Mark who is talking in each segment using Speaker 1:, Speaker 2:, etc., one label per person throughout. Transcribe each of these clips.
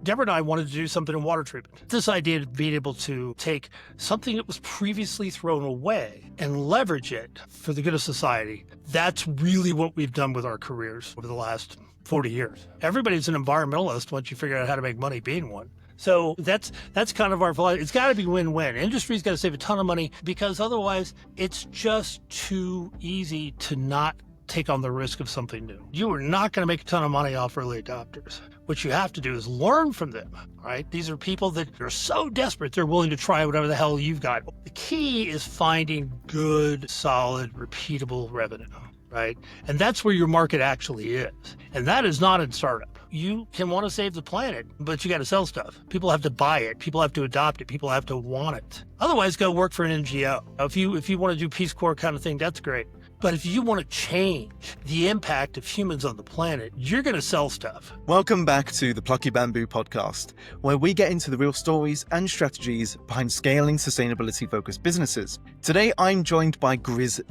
Speaker 1: Deborah and I wanted to do something in water treatment. This idea of being able to take something that was previously thrown away and leverage it for the good of society, that's really what we've done with our careers over the last 40 years. Everybody's an environmentalist once you figure out how to make money being one. So that's kind of our philosophy. It's got to be win-win. Industry's got to save a ton of money because otherwise it's just too easy to not take on the risk of something new. You are not going to make a ton of money off early adopters. What you have to do is learn from them, right? These are people that are so desperate, they're willing to try whatever the hell you've got. The key is finding good, solid, repeatable revenue, right? And that's where your market actually is. And that is not in startup. You can want to save the planet, but you got to sell stuff. People have to buy it. People have to adopt it. People have to want it. Otherwise, go work for an NGO. If you want to do Peace Corps kind of thing, that's great. But if you want to change the impact of humans on the planet, you're going to sell stuff.
Speaker 2: Welcome back to the Plucky Bamboo Podcast, where we get into the real stories and strategies behind scaling sustainability-focused businesses. Today, I'm joined by Grizz,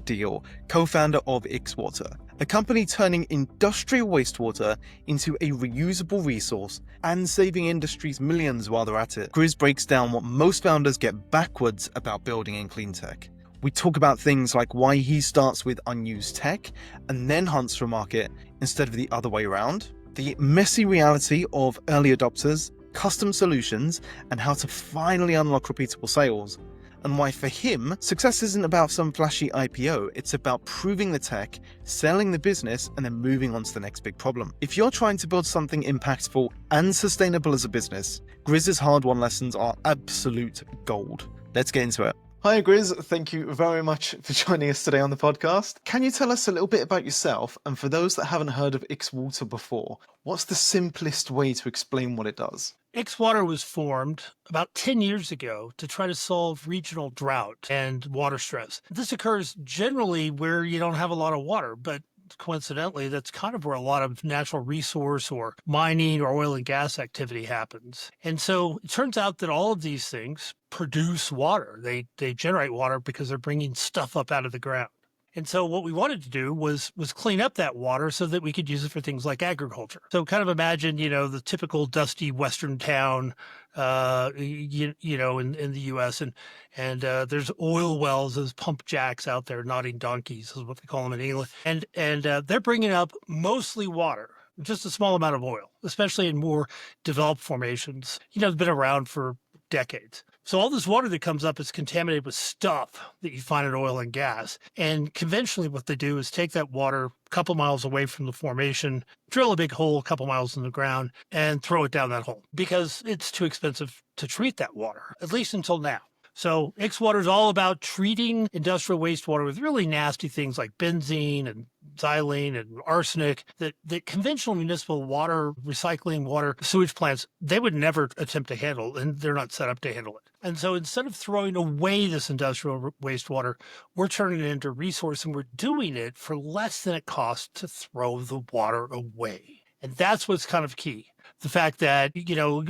Speaker 2: co-founder of IxWater, a company turning industrial wastewater into a reusable resource and saving industries millions while they're at it. Grizz breaks down what most founders get backwards about building in clean tech. We talk about things like why he starts with unused tech and then hunts for a market instead of the other way around, the messy reality of early adopters, custom solutions, and how to finally unlock repeatable sales, and why for him, success isn't about some flashy IPO, it's about proving the tech, selling the business, and then moving on to the next big problem. If you're trying to build something impactful and sustainable as a business, Grizz's hard-won lessons are absolute gold. Let's get into it. Hi Grizz, thank you very much for joining us today on the podcast. Can you tell us a little bit about yourself? And for those that haven't heard of IxWater before, what's the simplest way to explain what it does?
Speaker 1: IxWater was formed about 10 years ago to try to solve regional drought and water stress. This occurs generally where you don't have a lot of water, but coincidentally, that's kind of where a lot of natural resource or mining or oil and gas activity happens. And so it turns out that all of these things produce water. They generate water because they're bringing stuff up out of the ground. And so what we wanted to do was clean up that water so that we could use it for things like agriculture. So kind of imagine, the typical dusty Western town, in the U.S. and there's oil wells, those pump jacks out there, nodding donkeys is what they call them in England. And they're bringing up mostly water, just a small amount of oil, especially in more developed formations. It's been around for decades. So all this water that comes up is contaminated with stuff that you find in oil and gas. And conventionally what they do is take that water a couple miles away from the formation, drill a big hole a couple miles in the ground, and throw it down that hole because it's too expensive to treat that water, at least until now. So IxWater is all about treating industrial wastewater with really nasty things like benzene and xylene and arsenic that conventional municipal water, recycling water, sewage plants, they would never attempt to handle, and they're not set up to handle it. And so instead of throwing away this industrial wastewater, we're turning it into a resource, and we're doing it for less than it costs to throw the water away. And that's what's kind of key. The fact that,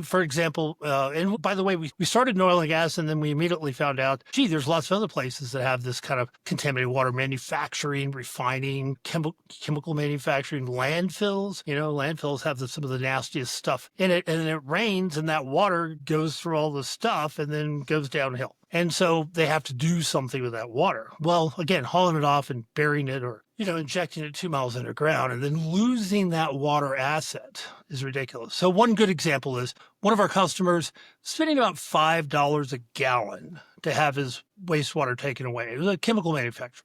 Speaker 1: for example, and by the way, we started in oil and gas, and then we immediately found out, there's lots of other places that have this kind of contaminated water, manufacturing, refining, chemical manufacturing, landfills. Landfills have some of the nastiest stuff in it, and it rains, and that water goes through all the stuff and then goes downhill. And so they have to do something with that water. Well, again, hauling it off and burying it or, injecting it 2 miles underground and then losing that water asset is ridiculous. So one good example is one of our customers spending about $5 a gallon to have his wastewater taken away. It was a chemical manufacturer.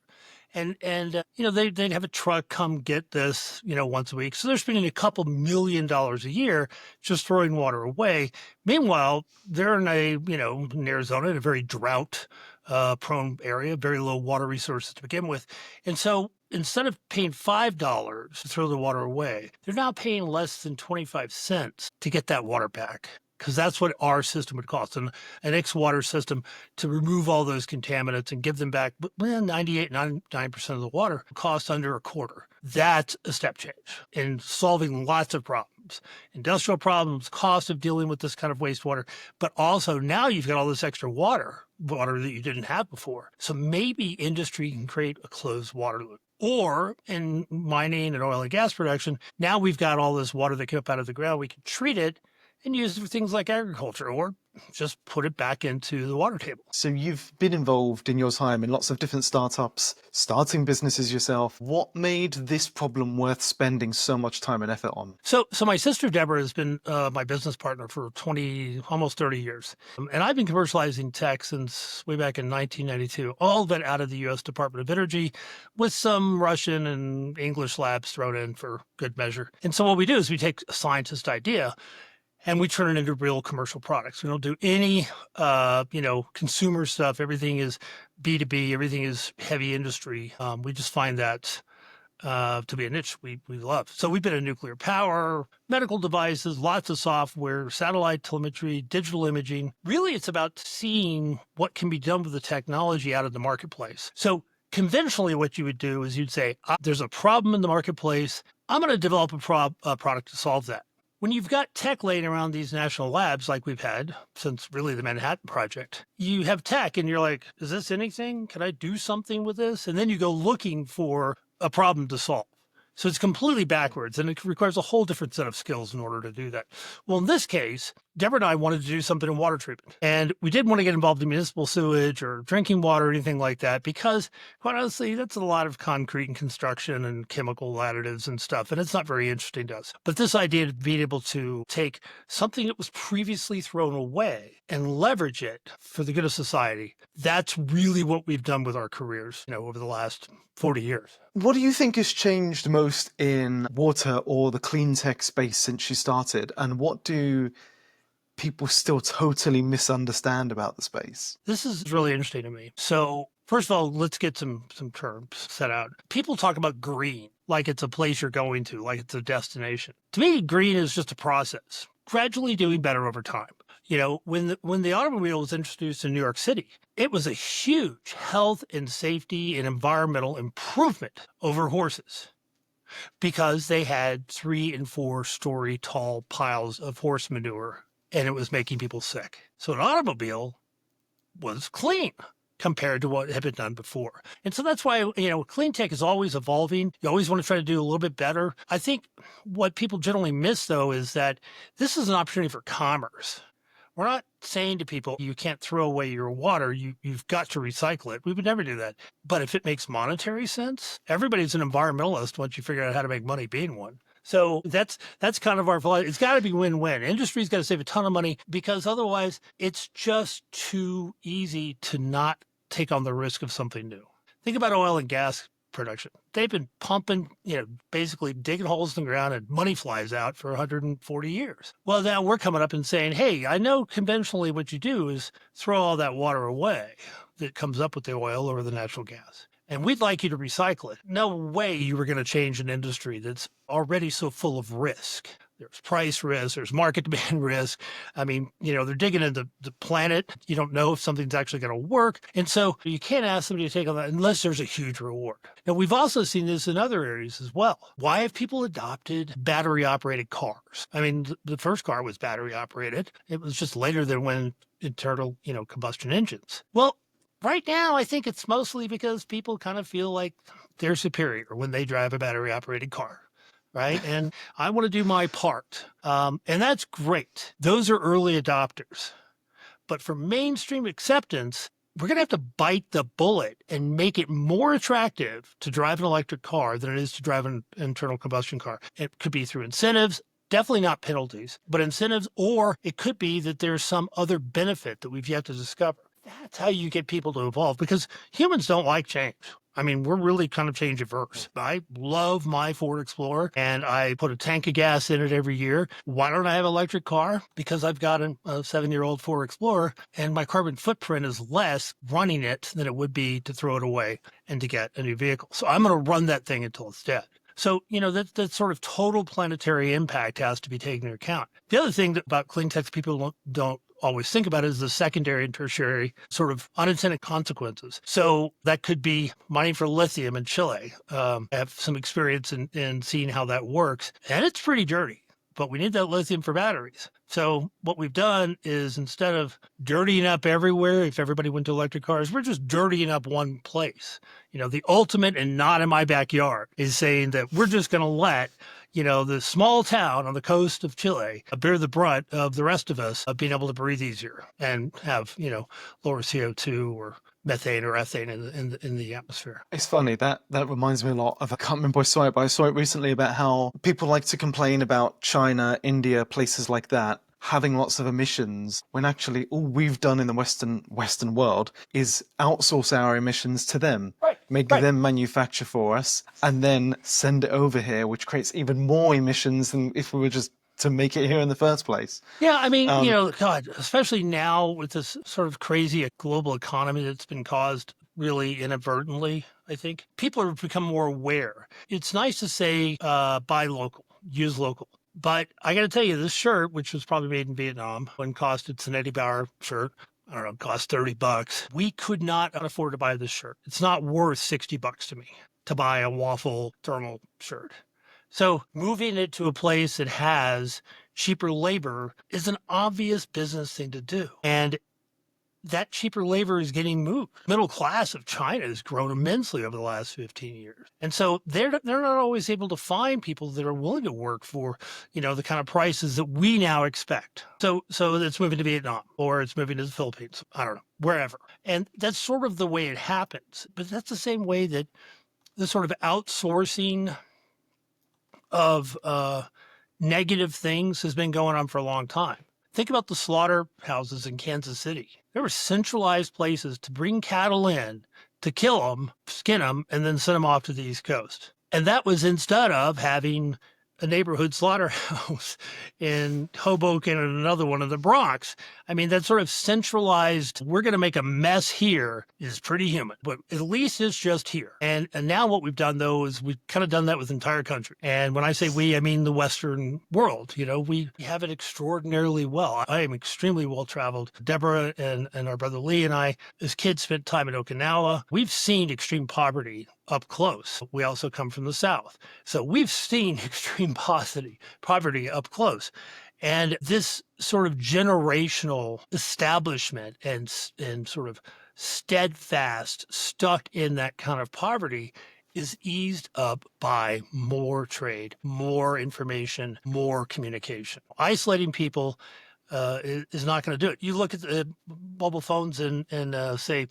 Speaker 1: And they'd have a truck come get this, once a week. So they're spending a couple $1 million a year just throwing water away. Meanwhile, they're in in Arizona, in a very drought prone area, very low water resources to begin with. And so instead of paying $5 to throw the water away, they're now paying less than 25 cents to get that water back. Because that's what our system would cost. An IxWater system to remove all those contaminants and give them back, 99% of the water costs under a quarter. That's a step change in solving lots of problems. Industrial problems, cost of dealing with this kind of wastewater, but also now you've got all this extra water that you didn't have before. So maybe industry can create a closed water loop. Or in mining and oil and gas production, now we've got all this water that came up out of the ground. We can treat it and use it for things like agriculture, or just put it back into the water table.
Speaker 2: So you've been involved in your time in lots of different startups, starting businesses yourself. What made this problem worth spending so much time and effort on?
Speaker 1: So my sister Deborah has been my business partner for almost 30 years. And I've been commercializing tech since way back in 1992, all of it out of the U.S. Department of Energy, with some Russian and English labs thrown in for good measure. And so what we do is we take a scientist idea and we turn it into real commercial products. We don't do any, consumer stuff. Everything is B2B. Everything is heavy industry. We just find that to be a niche we love. So we've been in nuclear power, medical devices, lots of software, satellite telemetry, digital imaging. Really, it's about seeing what can be done with the technology out of the marketplace. So conventionally, what you would do is you'd say, there's a problem in the marketplace. I'm going to develop a product to solve that. When you've got tech laying around these national labs like we've had since really the Manhattan Project, you have tech and you're like, is this anything? Can I do something with this? And then you go looking for a problem to solve. So it's completely backwards, and it requires a whole different set of skills in order to do that. Well, in this case, Deborah and I wanted to do something in water treatment, and we didn't want to get involved in municipal sewage or drinking water or anything like that because, quite honestly, that's a lot of concrete and construction and chemical additives and stuff, and it's not very interesting to us. But this idea of being able to take something that was previously thrown away and leverage it for the good of society, that's really what we've done with our careers, over the last 40 years.
Speaker 2: What do you think has changed most in water or the clean tech space since you started? And what do people still totally misunderstand about the space?
Speaker 1: This is really interesting to me. So first of all, let's get some terms set out. People talk about green like it's a place you're going to, like it's a destination. To me, green is just a process, gradually doing better over time. When the automobile was introduced in New York City, it was a huge health and safety and environmental improvement over horses because they had 3- and 4-story tall piles of horse manure, and it was making people sick. So an automobile was clean compared to what had been done before. And so that's why, clean tech is always evolving. You always want to try to do a little bit better. I think what people generally miss, though, is that this is an opportunity for commerce. We're not saying to people, you can't throw away your water. You've got to recycle it. We would never do that. But if it makes monetary sense, everybody's an environmentalist once you figure out how to make money being one. So that's kind of our philosophy. It's got to be win-win. Industry's got to save a ton of money because otherwise it's just too easy to not take on the risk of something new. Think about oil and gas production. They've been pumping, basically digging holes in the ground and money flies out for 140 years. Well, now we're coming up and saying, hey, I know conventionally what you do is throw all that water away that comes up with the oil or the natural gas. And we'd like you to recycle it. No way you were going to change an industry that's already so full of risk. There's price risk, there's market demand risk. I mean, they're digging into the planet. You don't know if something's actually going to work. And so you can't ask somebody to take on that unless there's a huge reward. Now, we've also seen this in other areas as well. Why have people adopted battery-operated cars? I mean, the first car was battery-operated. It was just later than when internal, combustion engines. Well, right now, I think it's mostly because people kind of feel like they're superior when they drive a battery-operated car. Right. And I want to do my part. And that's great. Those are early adopters. But for mainstream acceptance, we're going to have to bite the bullet and make it more attractive to drive an electric car than it is to drive an internal combustion car. It could be through incentives, definitely not penalties, but incentives, or it could be that there's some other benefit that we've yet to discover. That's how you get people to evolve because humans don't like change. I mean, we're really kind of change averse. I love my Ford Explorer and I put a tank of gas in it every year. Why don't I have an electric car? Because I've got a 7-year-old Ford Explorer and my carbon footprint is less running it than it would be to throw it away and to get a new vehicle. So I'm going to run that thing until it's dead. So, that sort of total planetary impact has to be taken into account. The other thing about clean tech people don't always think about is the secondary and tertiary sort of unintended consequences. So that could be mining for lithium in Chile. I have some experience in seeing how that works, and it's pretty dirty. But we need that lithium for batteries. So what we've done is instead of dirtying up everywhere, if everybody went to electric cars, we're just dirtying up one place. The ultimate and not in my backyard is saying that we're just going to let the small town on the coast of Chile bear the brunt of the rest of us being able to breathe easier and have, lower CO2 or methane or ethane in the atmosphere.
Speaker 2: It's funny that reminds me a lot of, I can't remember who I saw it, but I saw it recently about how people like to complain about China, India, places like that having lots of emissions when actually all we've done in the Western world is outsource our emissions to them, make them manufacture for us, and then send it over here, which creates even more emissions than if we were just to make it here in the first place.
Speaker 1: Yeah, I mean, God, especially now with this sort of crazy global economy that's been caused really inadvertently, I think people have become more aware. It's nice to say buy local, use local. But I got to tell you, this shirt, which was probably made in Vietnam, when it's an Eddie Bauer shirt, I don't know, cost $30. We could not afford to buy this shirt. It's not worth $60 to me to buy a waffle thermal shirt. So moving it to a place that has cheaper labor is an obvious business thing to do. And that cheaper labor is getting moved. Middle class of China has grown immensely over the last 15 years. And so they're not always able to find people that are willing to work for, the kind of prices that we now expect. So it's moving to Vietnam or it's moving to the Philippines. I don't know, wherever. And that's sort of the way it happens. But that's the same way that the sort of outsourcing of negative things has been going on for a long time. Think about the slaughterhouses in Kansas City. There were centralized places to bring cattle in, to kill them, skin them, and then send them off to the East Coast. And that was instead of having a neighborhood slaughterhouse in Hoboken and another one in the Bronx. I mean, that sort of centralized, we're going to make a mess here is pretty human, but at least it's just here. And now what we've done, though, is we've kind of done that with the entire country. And when I say we, I mean the Western world. We have it extraordinarily well. I am extremely well-traveled. Deborah and our brother Lee and I, as kids, spent time in Okinawa. We've seen extreme poverty up close. We also come from the South. So we've seen extreme poverty up close. And this sort of generational establishment and sort of steadfast, stuck in that kind of poverty is eased up by more trade, more information, more communication. Isolating people is not going to do it. You look at the mobile phones in say,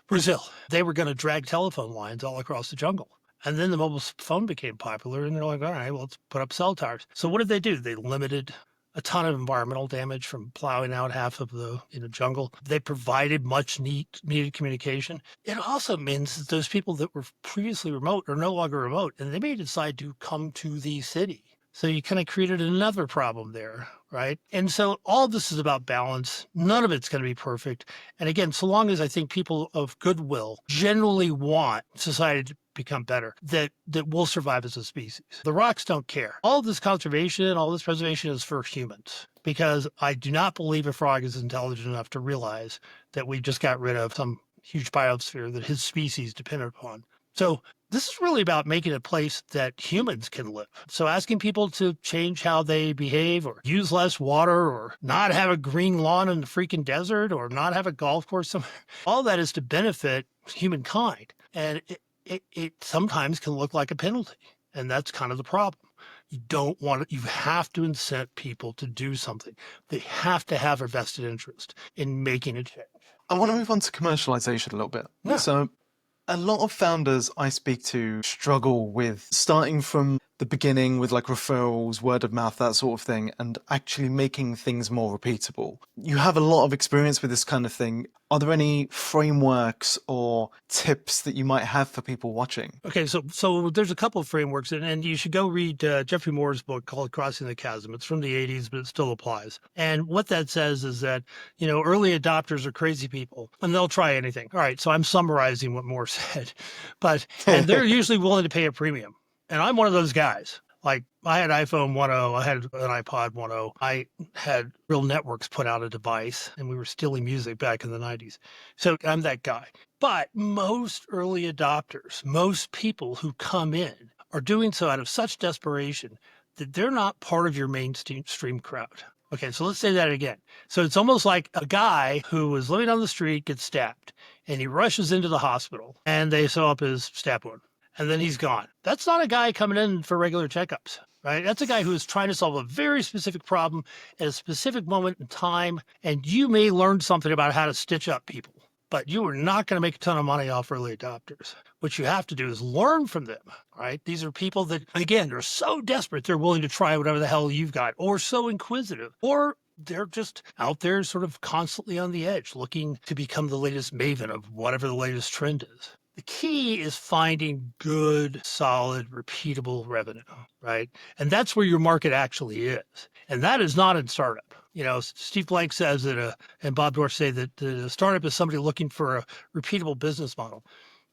Speaker 1: Brazil. They were going to drag telephone lines all across the jungle. And then the mobile phone became popular, and they're like, all right, well, let's put up cell towers. So what did they do? They limited a ton of environmental damage from plowing out half of the jungle. They provided much needed communication. It also means that those people that were previously remote are no longer remote, and they may decide to come to the city. So you kind of created another problem there, right? And so all of this is about balance. None of it's going to be perfect. And again, so long as I think people of goodwill generally want society to become better, that we'll survive as a species. The rocks don't care. All of this conservation, all this preservation is for humans, because I do not believe a frog is intelligent enough to realize that we just got rid of some huge biosphere that his species depended upon. So this is really about making a place that humans can live. So asking people to change how they behave or use less water or not have a green lawn in the freaking desert or not have a golf course somewhere, all that is to benefit humankind. And it sometimes can look like a penalty. And that's kind of the problem. You have to incent people to do something. They have to have a vested interest in making a change.
Speaker 2: I want to move on to commercialization a little bit.
Speaker 1: Yeah.
Speaker 2: So a lot of founders I speak to struggle with starting from the beginning with like referrals, word of mouth, that sort of thing, and actually making things more repeatable. You have a lot of experience with this kind of thing. Are there any frameworks or tips that you might have for people watching?
Speaker 1: Okay, so there's a couple of frameworks, and you should go read Jeffrey Moore's book called Crossing the Chasm. It's from the 80s, but it still applies. And what that says is that, early adopters are crazy people, and they'll try anything. All right, so I'm summarizing what Moore said. And they're usually willing to pay a premium. And I'm one of those guys. Like, I had iPhone 1.0, I had an iPod 1.0, I had Real Networks put out a device, and we were stealing music back in the 90s. So I'm that guy. But most early adopters, most people who come in are doing so out of such desperation that they're not part of your mainstream crowd. Okay, so let's say that again. So it's almost like a guy who was living on the street gets stabbed, and he rushes into the hospital, and they sew up his stab wound. and then he's gone. That's not a guy coming in for regular checkups, right? That's a guy who is trying to solve a very specific problem at a specific moment in time. And you may learn something about how to stitch up people, but you are not going to make a ton of money off early adopters. What you have to do is learn from them, right? These are people that, again, they're so desperate, they're willing to try whatever the hell you've got, or so inquisitive, or they're just out there sort of constantly on the edge, looking to become the latest maven of whatever the latest trend is. The key is finding good, solid, repeatable revenue, right? And that's where your market actually is. And that is not in startup. Steve Blank says that, and Bob Dorff say that the startup is somebody looking for a repeatable business model.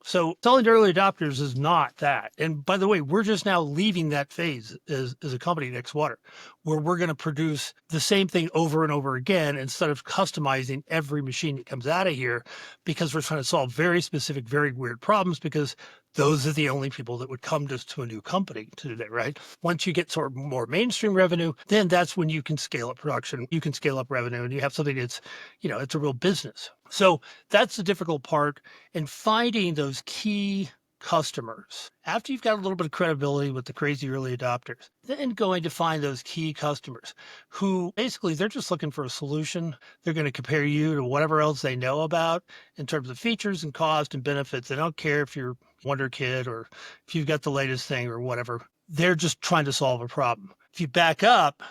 Speaker 1: So selling to early adopters is not that. And by the way, we're just now leaving that phase as a company at IxWater, where we're going to produce the same thing over and over again instead of customizing every machine that comes out of here, because we're trying to solve very specific, very weird problems, because those are the only people that would come to a new company today, right? Once you get sort of more mainstream revenue, then that's when you can scale up production, you can scale up revenue, and you have something that's, it's a real business. So that's the difficult part in finding those key customers. After you've got a little bit of credibility with the crazy early adopters, then going to find those key customers who basically they're just looking for a solution. They're going to compare you to whatever else they know about in terms of features and cost and benefits. They don't care if you're Wonder Kid or if you've got the latest thing or whatever. They're just trying to solve a problem. If you back up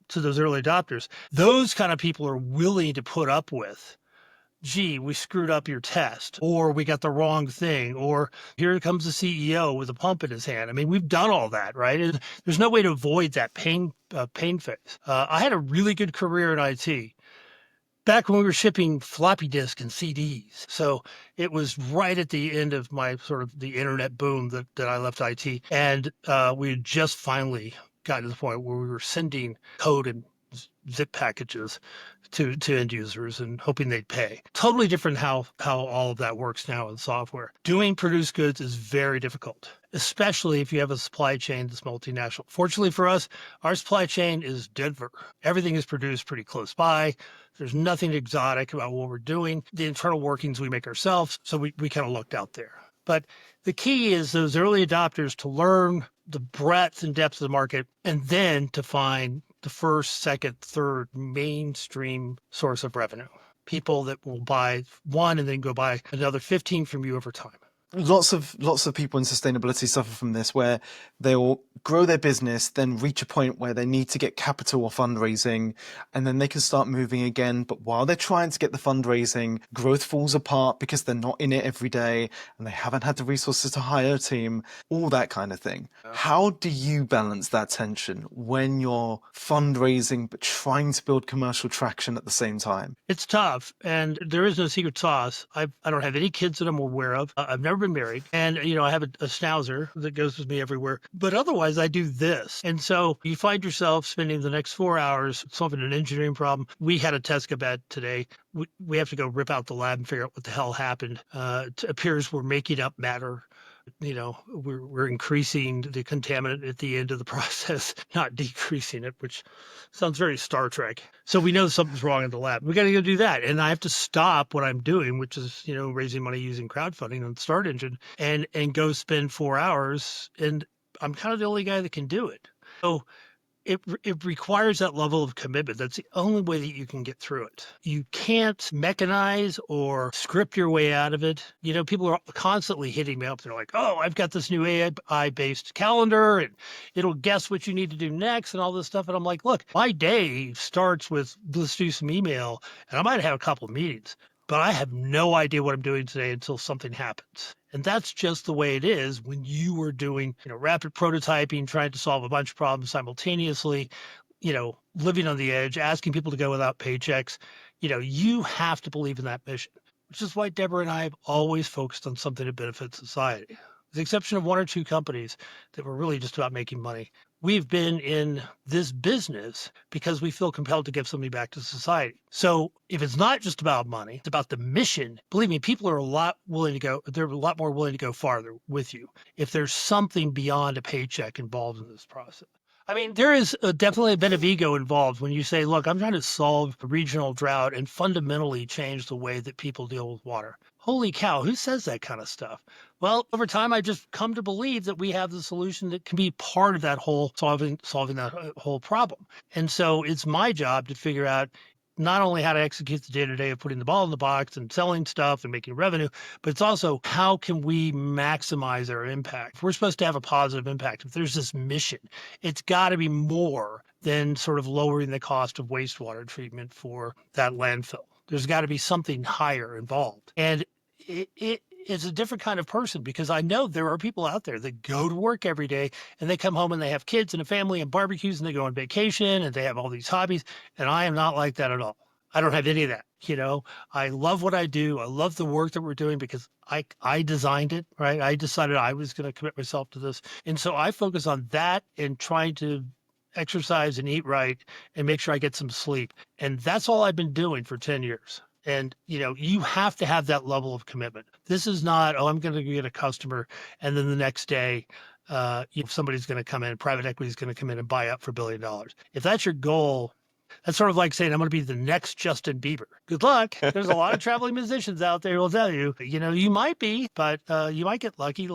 Speaker 1: to those early adopters, those kind of people are willing to put up with, gee, we screwed up your test, or we got the wrong thing, or here comes the CEO with a pump in his hand. I mean, we've done all that, right? And there's no way to avoid that pain phase. I had a really good career in IT back when we were shipping floppy disk and CDs. So it was right at the end of my sort of the internet boom that I left IT. And we had just finally gotten to the point where we were sending code and zip packages to end users and hoping they'd pay. Totally different how all of that works now in software. Doing produced goods is very difficult, especially if you have a supply chain that's multinational. Fortunately for us, our supply chain is Denver. Everything is produced pretty close by. There's nothing exotic about what we're doing. The internal workings we make ourselves, so we kind of lucked out there. But the key is those early adopters to learn the breadth and depth of the market, and then to find the first, second, third mainstream source of revenue. People that will buy one and then go buy another 15 from you over time.
Speaker 2: Lots of people in sustainability suffer from this, where they'll grow their business, then reach a point where they need to get capital or fundraising, and then they can start moving again. But while they're trying to get the fundraising, growth falls apart because they're not in it every day and they haven't had the resources to hire a team, all that kind of thing. How do you balance that tension when you're fundraising but trying to build commercial traction at the same time?
Speaker 1: It's tough, and there is no secret sauce. I don't have any kids that I'm aware of. I've never been married, and I have a schnauzer that goes with me everywhere, but otherwise I do this. And so you find yourself spending the next 4 hours solving an engineering problem. We had a test bed today. We have to go rip out the lab and figure out what the hell happened. It appears we're making up matter. We're increasing the contaminant at the end of the process, not decreasing it, which sounds very Star Trek. So we know something's wrong in the lab. We got to go do that. And I have to stop what I'm doing, which is, raising money using crowdfunding on the Start Engine, and go spend 4 hours. And I'm kind of the only guy that can do it. So it requires that level of commitment. That's the only way that you can get through it. You can't mechanize or script your way out of it. People are constantly hitting me up. They're like, oh, I've got this new AI-based calendar, and it'll guess what you need to do next and all this stuff. And I'm like, look, my day starts with, let's do some email, and I might have a couple of meetings, but I have no idea what I'm doing today until something happens. And that's just the way it is when you are doing, rapid prototyping, trying to solve a bunch of problems simultaneously, living on the edge, asking people to go without paychecks. You have to believe in that mission, which is why Deborah and I have always focused on something that benefits society. With the exception of one or two companies that were really just about making money, we've been in this business because we feel compelled to give something back to society. So if it's not just about money, it's about the mission. Believe me, people are a lot more willing to go farther with you if there's something beyond a paycheck involved in this process. I mean, there is definitely a bit of ego involved when you say, look, I'm trying to solve a regional drought and fundamentally change the way that people deal with water. holy cow, who says that kind of stuff? Well, over time, I just come to believe that we have the solution that can be part of that whole solving that whole problem. And so it's my job to figure out not only how to execute the day-to-day of putting the ball in the box and selling stuff and making revenue, but it's also how can we maximize our impact? If we're supposed to have a positive impact, if there's this mission, it's got to be more than sort of lowering the cost of wastewater treatment for that landfill. There's got to be something higher involved. And it's a different kind of person, because I know there are people out there that go to work every day and they come home and they have kids and a family and barbecues and they go on vacation and they have all these hobbies. And I am not like that at all. I don't have any of that. I love what I do. I love the work that we're doing because I designed it, right? I decided I was going to commit myself to this. And so I focus on that and trying to exercise and eat right and make sure I get some sleep. And that's all I've been doing for 10 years. And, you have to have that level of commitment. This is not, I'm going to get a customer and then the next day, somebody's going to come in, private equity is going to come in and buy up for $1 billion. If that's your goal, that's sort of like saying, I'm going to be the next Justin Bieber. Good luck. There's a lot of traveling musicians out there who will tell you, you might be, but you might get lucky.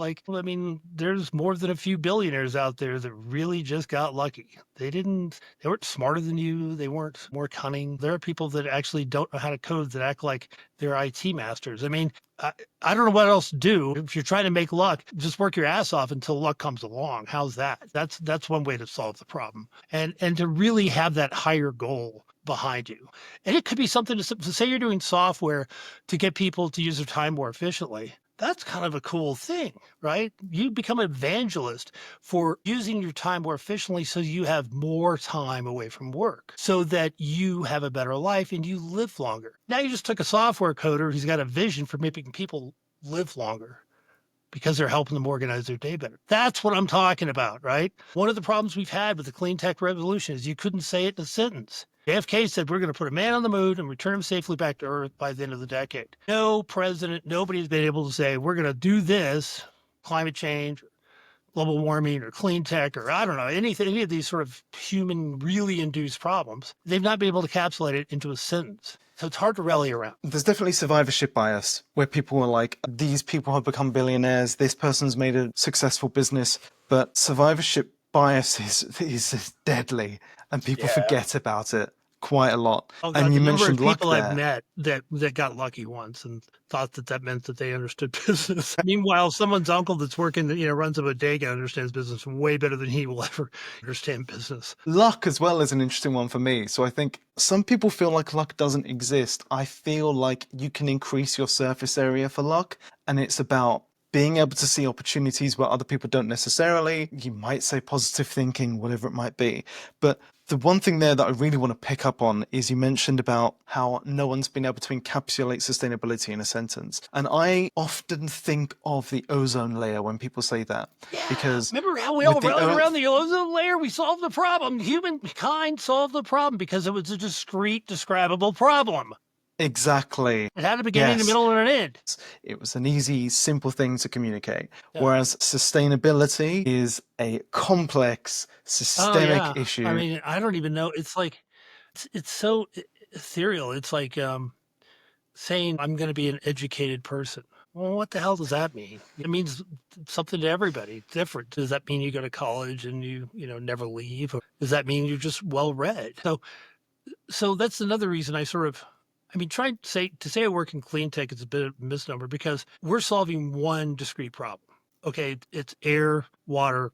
Speaker 1: There's more than a few billionaires out there that really just got lucky. They weren't smarter than you. They weren't more cunning. There are people that actually don't know how to code that act like they're IT masters. I don't know what else to do. If you're trying to make luck, just work your ass off until luck comes along. How's that? That's one way to solve the problem. And to really have that higher goal behind you. And it could be something to say you're doing software to get people to use their time more efficiently. That's kind of a cool thing, right? You become an evangelist for using your time more efficiently so you have more time away from work so that you have a better life and you live longer. Now you just took a software coder who's got a vision for making people live longer because they're helping them organize their day better. That's what I'm talking about, right? One of the problems we've had with the clean tech revolution is you couldn't say it in a sentence. JFK said, we're going to put a man on the moon and return him safely back to Earth by the end of the decade. No president, nobody's been able to say, we're going to do this, climate change, or global warming, or clean tech, or I don't know, any of these sort of human really induced problems. They've not been able to encapsulate it into a sentence. So it's hard to rally around.
Speaker 2: There's definitely survivorship bias where people are like, these people have become billionaires, this person's made a successful business, but survivorship bias is deadly and people forget about it quite a lot.
Speaker 1: Oh, God,
Speaker 2: and you
Speaker 1: the number
Speaker 2: mentioned
Speaker 1: of
Speaker 2: luck
Speaker 1: people
Speaker 2: there.
Speaker 1: I've met that got lucky once and thought that meant that they understood business. Meanwhile, someone's uncle that's working, runs a bodega understands business way better than he will ever understand business.
Speaker 2: Luck as well is an interesting one for me. So I think some people feel like luck doesn't exist. I feel like you can increase your surface area for luck, and it's about being able to see opportunities where other people don't necessarily. You might say positive thinking, whatever it might be. But the one thing there that I really want to pick up on is you mentioned about how no one's been able to encapsulate sustainability in a sentence. And I often think of the ozone layer when people say that.
Speaker 1: Yeah.
Speaker 2: Because
Speaker 1: remember how we all rallied around the ozone layer? We solved the problem. Humankind solved the problem because it was a discrete, describable problem.
Speaker 2: Exactly.
Speaker 1: It had a beginning, a middle, and an end.
Speaker 2: It was an easy, simple thing to communicate. Yeah. Whereas sustainability is a complex, systemic issue.
Speaker 1: I don't even know. It's like, it's so ethereal. It's like saying I'm going to be an educated person. Well, what the hell does that mean? It means something to everybody. It's different. Does that mean you go to college and you never leave? Or does that mean you're just well-read? So that's another reason trying to say I work in clean tech is a bit of a misnomer because we're solving one discrete problem. Okay, it's air, water,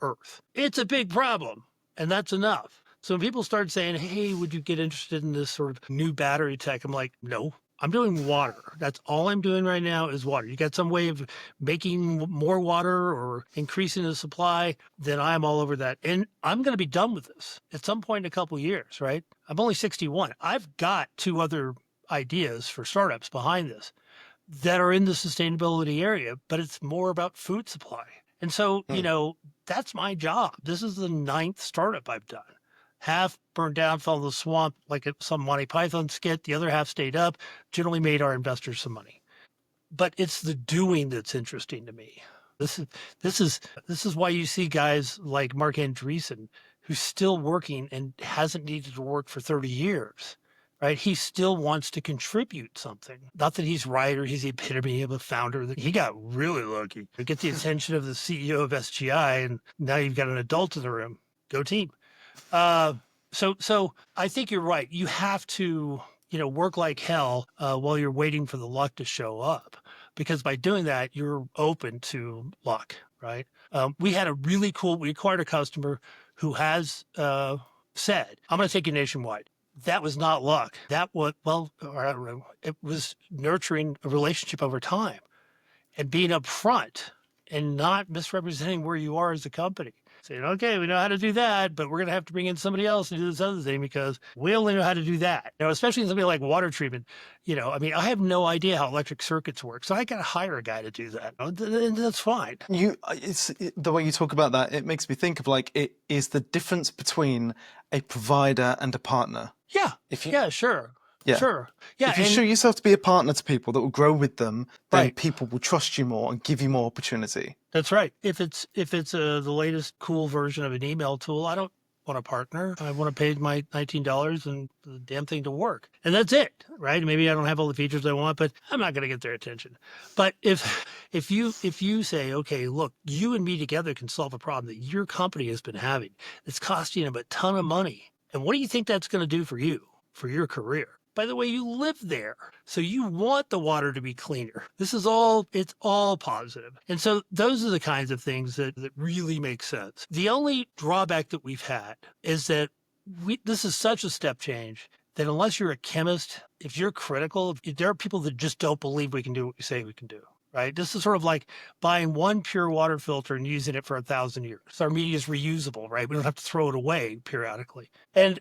Speaker 1: earth. It's a big problem, and that's enough. So when people start saying, hey, would you get interested in this sort of new battery tech? I'm like, no, I'm doing water. That's all I'm doing right now is water. You got some way of making more water or increasing the supply, then I'm all over that. And I'm going to be done with this at some point in a couple of years, right? I'm only 61. I've got 2 other ideas for startups behind this that are in the sustainability area, but it's more about food supply. And so, that's my job. This is the 9th startup I've done. Half burned down, fell in the swamp like some Monty Python skit. The other half stayed up, generally made our investors some money. But it's the doing that's interesting to me. This is why you see guys like Mark Andreessen, who's still working and hasn't needed to work for 30 years, right? He still wants to contribute something. Not that he's right or he's the epitome of a founder. He got really lucky to get the attention of the CEO of SGI, and now you've got an adult in the room. Go team. So I think you're right. You have to, work like hell while you're waiting for the luck to show up, because by doing that, you're open to luck, right? We acquired a customer who has said, I'm going to take you nationwide. That was not luck. That was, or I don't know, it was nurturing a relationship over time and being upfront and not misrepresenting where you are as a company. Saying, okay, we know how to do that, but we're going to have to bring in somebody else to do this other thing because we only know how to do that. Especially something like water treatment. I have no idea how electric circuits work, so I got to hire a guy to do that. And that's fine.
Speaker 2: The way you talk about that, it makes me think of it is the difference between a provider and a partner.
Speaker 1: Yeah. Sure.
Speaker 2: Yeah.
Speaker 1: Sure. Yeah.
Speaker 2: If you show yourself to be a partner to people that will grow with them, then people will trust you more and give you more opportunity.
Speaker 1: That's right. If it's the latest cool version of an email tool, I don't want a partner. I want to pay my $19 and the damn thing to work. And that's it, right? Maybe I don't have all the features I want, but I'm not going to get their attention. But if you say, okay, look, you and me together can solve a problem that your company has been having, it's costing them a ton of money. And what do you think that's going to do for you, for your career? By the way, you live there, so you want the water to be cleaner. It's all positive. And so those are the kinds of things that really make sense. The only drawback that we've had is that this is such a step change that unless you're a chemist, if you're critical, there are people that just don't believe we can do what we say we can do. Right? This is sort of like buying one pure water filter and using it for 1,000 years. Our media is reusable, right? We don't have to throw it away periodically. And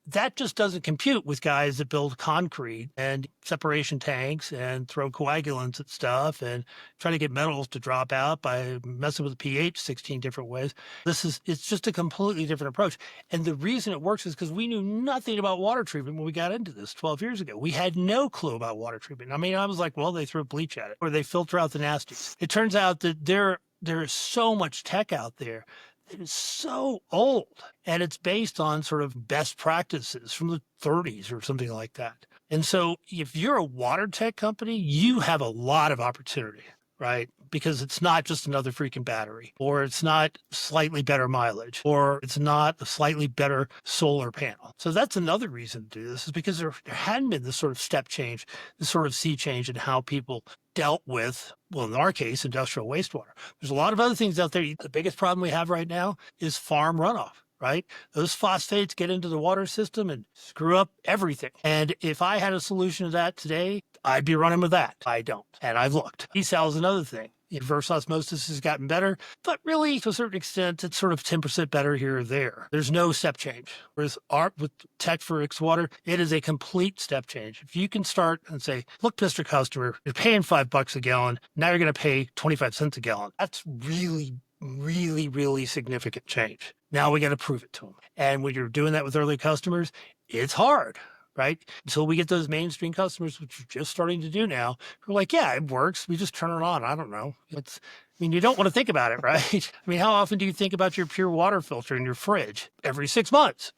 Speaker 1: that just doesn't compute with guys that build concrete and separation tanks and throw coagulants at stuff and try to get metals to drop out by messing with the pH 16 different ways. It's just a completely different approach. And the reason it works is because we knew nothing about water treatment when we got into this 12 years ago. We had no clue about water treatment. I was like, well, they throw bleach at it or they filter out the nasties. It turns out that there is so much tech out there. It is so old, and it's based on sort of best practices from the 30s or something like that. And so if you're a water tech company, you have a lot of opportunity, right? Because it's not just another freaking battery, or it's not slightly better mileage, or it's not a slightly better solar panel. So that's another reason to do this, is because there hadn't been this sort of step change, this sort of sea change in how people dealt with, well, in our case, industrial wastewater. There's a lot of other things out there. The biggest problem we have right now is farm runoff, right? Those phosphates get into the water system and screw up everything. And if I had a solution to that today, I'd be running with that. I don't. And I've looked. Desal is another thing. Reverse osmosis has gotten better, but really, to a certain extent, it's sort of 10% better here or there. There's no step change. Whereas with tech for IxWater, it is a complete step change. If you can start and say, look, Mr. Customer, you're paying $5 a gallon. Now you're going to pay 25 cents a gallon. That's really, really, really significant change. Now we got to prove it to them. And when you're doing that with early customers, it's hard. Right? Until we get those mainstream customers, which we're just starting to do now, who are like, yeah, it works. We just turn it on. I don't know. You don't want to think about it, right? How often do you think about your pure water filter in your fridge? Every 6 months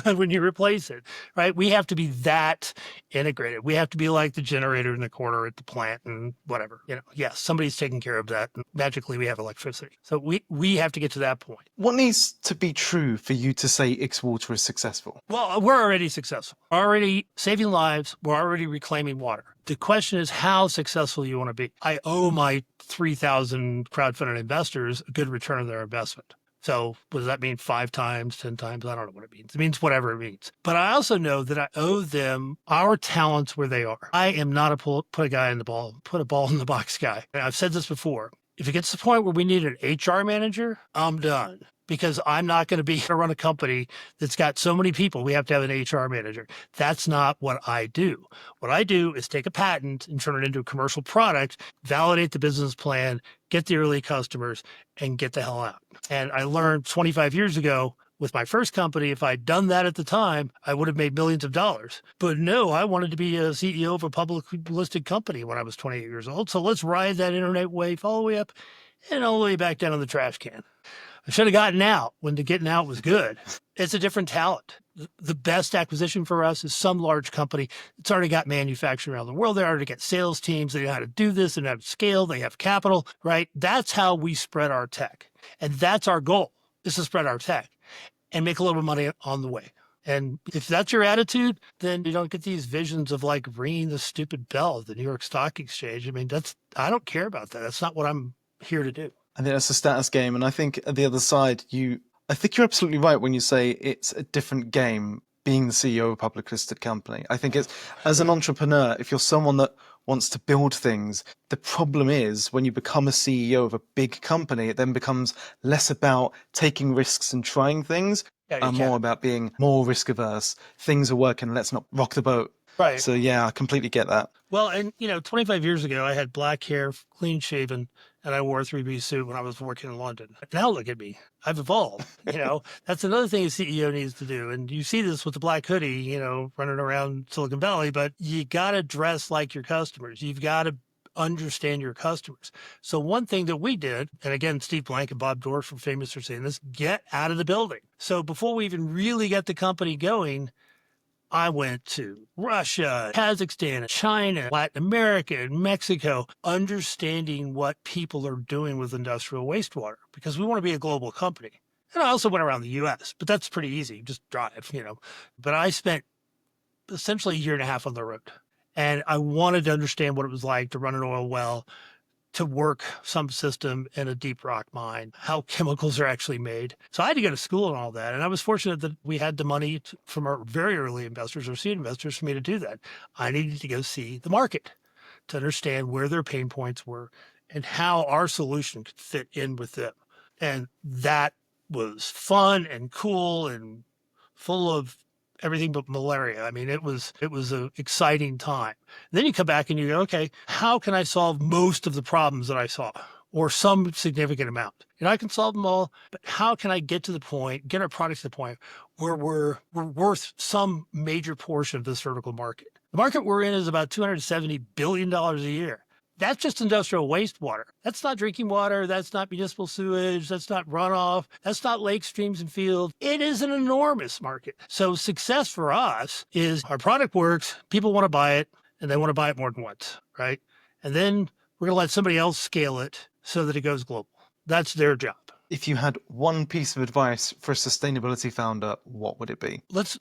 Speaker 1: when you replace it, right? We have to be that integrated. We have to be like the generator in the corner at the plant and whatever. Yes, somebody's taking care of that. And magically, we have electricity. So we have to get to that point.
Speaker 2: What needs to be true for you to say IxWater is successful?
Speaker 1: Well, we're already successful. We're already saving lives. We're already reclaiming water. The question is how successful you want to be. I owe my 3,000 crowdfunded investors a good return on their investment. So what does that mean? 5 times, 10 times? I don't know what it means. It means whatever it means. But I also know that I owe them our talents where they are. I am not a put a ball in the box guy. And I've said this before. If it gets to the point where we need an HR manager, I'm done. Because I'm not going to be to run a company that's got so many people. We have to have an HR manager. That's not what I do. What I do is take a patent and turn it into a commercial product, validate the business plan, get the early customers, and get the hell out. And I learned 25 years ago with my first company, if I'd done that at the time, I would have made millions of dollars. But no, I wanted to be a CEO of a publicly listed company when I was 28 years old. So let's ride that internet wave all the way up and all the way back down in the trash can. I should have gotten out when the getting out was good. It's a different talent. the best acquisition for us is some large company that's already got manufacturing around the world. They already got sales teams. They know how to do this and how to scale. They have capital, right? That's how we spread our tech. And that's our goal, is to spread our tech and make a little money on the way. And if that's your attitude, then you don't get these visions of like ringing the stupid bell at the New York Stock Exchange. I mean, I don't care about that. That's not what I'm here to do.
Speaker 2: I think that's a status game. And I think at the other side, I think you're absolutely right when you say it's a different game being the CEO of a public listed company. I think it's, as an entrepreneur, if you're someone that wants to build things, the problem is when you become a CEO of a big company, it then becomes less about taking risks and trying things and more about being more risk averse. Things are working, let's not rock the boat.
Speaker 1: Right.
Speaker 2: So yeah, I completely get that.
Speaker 1: Well, and 25 years ago, I had black hair, clean shaven, and I wore a 3B suit when I was working in London. Now look at me. I've evolved. That's another thing a CEO needs to do. And you see this with the black hoodie, running around Silicon Valley, but you got to dress like your customers. You've got to understand your customers. So one thing that we did, and again, Steve Blank and Bob Dorff were famous for saying this, get out of the building. So before we even really got the company going, I went to Russia, Kazakhstan, China, Latin America, and Mexico, understanding what people are doing with industrial wastewater because we want to be a global company. And I also went around the U.S., but that's pretty easy. Just drive, But I spent essentially a year and a half on the road. And I wanted to understand what it was like to run an oil well, to work some system in a deep rock mine, how chemicals are actually made. So I had to go to school and all that. And I was fortunate that we had the money from our very early investors or seed investors for me to do that. I needed to go see the market to understand where their pain points were and how our solution could fit in with them. And that was fun and cool and full of everything but malaria. I mean, it was an exciting time. And then you come back and you go, okay, how can I solve most of the problems that I saw or some significant amount? I can solve them all, but how can I get our products to the point where we're worth some major portion of this vertical market? The market we're in is about $270 billion a year. That's just industrial wastewater. That's not drinking water. That's not municipal sewage. That's not runoff. That's not lakes, streams, and fields. It is an enormous market. So success for us is our product works, people want to buy it, and they want to buy it more than once, right? And then we're going to let somebody else scale it so that it goes global. That's their job.
Speaker 2: If you had one piece of advice for a sustainability founder, what would it be?
Speaker 1: Let's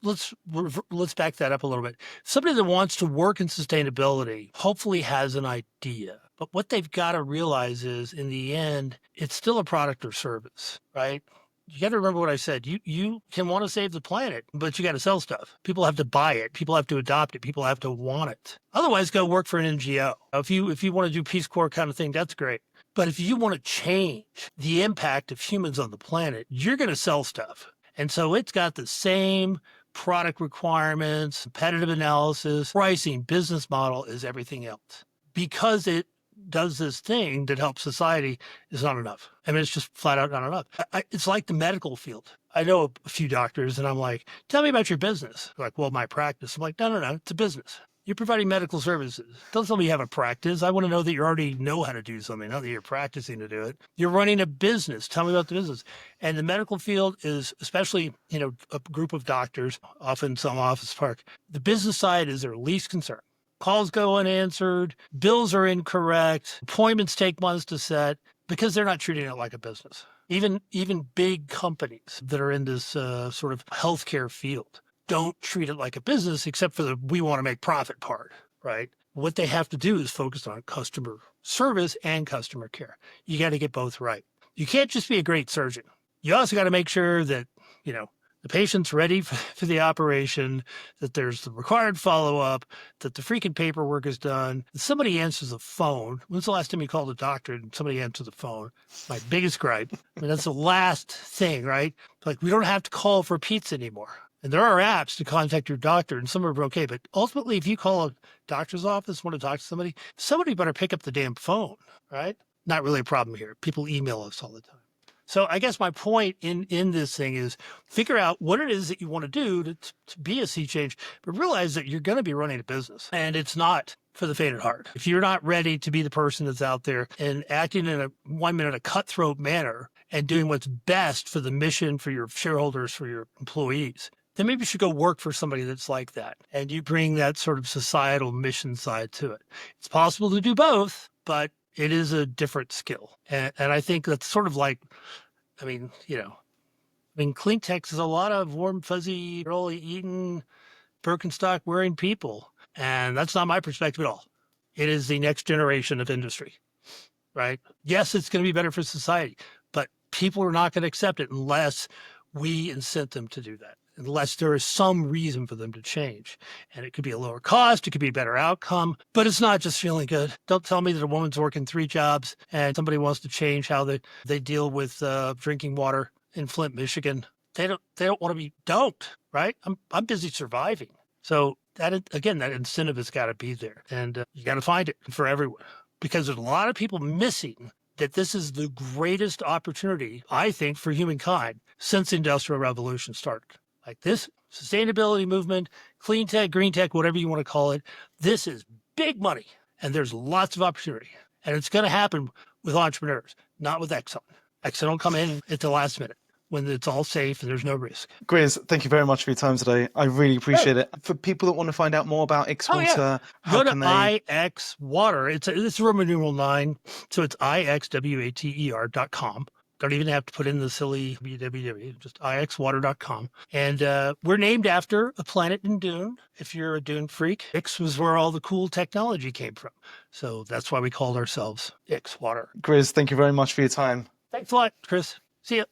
Speaker 1: back that up a little bit. Somebody that wants to work in sustainability hopefully has an idea, but what they've got to realize is in the end, it's still a product or service, right? You got to remember what I said. You can want to save the planet, but you got to sell stuff. People have to buy it. People have to adopt it. People have to want it. Otherwise, go work for an NGO. If you want to do Peace Corps kind of thing, that's great. But if you want to change the impact of humans on the planet, you're going to sell stuff. And so it's got the same product requirements, competitive analysis, pricing, business model as everything else. Because it does this thing that helps society is not enough. I mean, it's just flat out not enough. It's like the medical field. I know a few doctors and I'm like, tell me about your business. They're like, well, my practice. I'm like, no, it's a business. You're providing medical services. Don't tell me you have a practice. I want to know that you already know how to do something, not that you're practicing to do it. You're running a business. Tell me about the business. And the medical field is especially, a group of doctors, often some office park. The business side is their least concern. Calls go unanswered. Bills are incorrect. Appointments take months to set because they're not treating it like a business. Even big companies that are in this sort of healthcare field don't treat it like a business except for the we want to make profit part, right? What they have to do is focus on customer service and customer care. You got to get both right. You can't just be a great surgeon. You also got to make sure that, the patient's ready for the operation, that there's the required follow-up, that the freaking paperwork is done, that somebody answers the phone. When's the last time you called a doctor and somebody answered the phone? My biggest gripe. I mean, that's the last thing, right? Like, we don't have to call for pizza anymore. And there are apps to contact your doctor, and some are okay. But ultimately, if you call a doctor's office, want to talk to somebody better pick up the damn phone, right? Not really a problem here. People email us all the time. So I guess my point in this thing is figure out what it is that you want to do to be a sea change, but realize that you're going to be running a business. And it's not for the faint of heart. If you're not ready to be the person that's out there and acting in a cutthroat manner and doing what's best for the mission, for your shareholders, for your employees, then maybe you should go work for somebody that's like that. And you bring that sort of societal mission side to it. It's possible to do both, but it is a different skill. And I think that's sort of like, clean tech is a lot of warm, fuzzy, early eating, Birkenstock wearing people. And that's not my perspective at all. It is the next generation of industry, right? Yes, it's going to be better for society, but people are not going to accept it unless we incent them to do that, unless there is some reason for them to change. And it could be a lower cost, it could be a better outcome, but it's not just feeling good. Don't tell me that a woman's working 3 jobs and somebody wants to change how they deal with drinking water in Flint, Michigan. They don't want to be doped, right? I'm busy surviving. So that incentive has got to be there, and you got to find it for everyone, because there's a lot of people missing that this is the greatest opportunity, I think, for humankind since the Industrial Revolution started. Like this sustainability movement, clean tech, green tech, whatever you want to call it, this is big money, and there's lots of opportunity. And it's going to happen with entrepreneurs, not with Exxon. Exxon will come in at the last minute when it's all safe and there's no risk.
Speaker 2: Grizz, thank you very much for your time today. I really appreciate it. For people that want to find out more about IxWater,
Speaker 1: go to IxWater. It's Roman numeral 9, so it's IxWater.com. Don't even have to put in the silly www, just IxWater.com. And we're named after a planet in Dune. If you're a Dune freak, Ix was where all the cool technology came from. So that's why we called ourselves IxWater.
Speaker 2: Grizz, thank you very much for your time.
Speaker 1: Thanks a lot, Chris. See ya.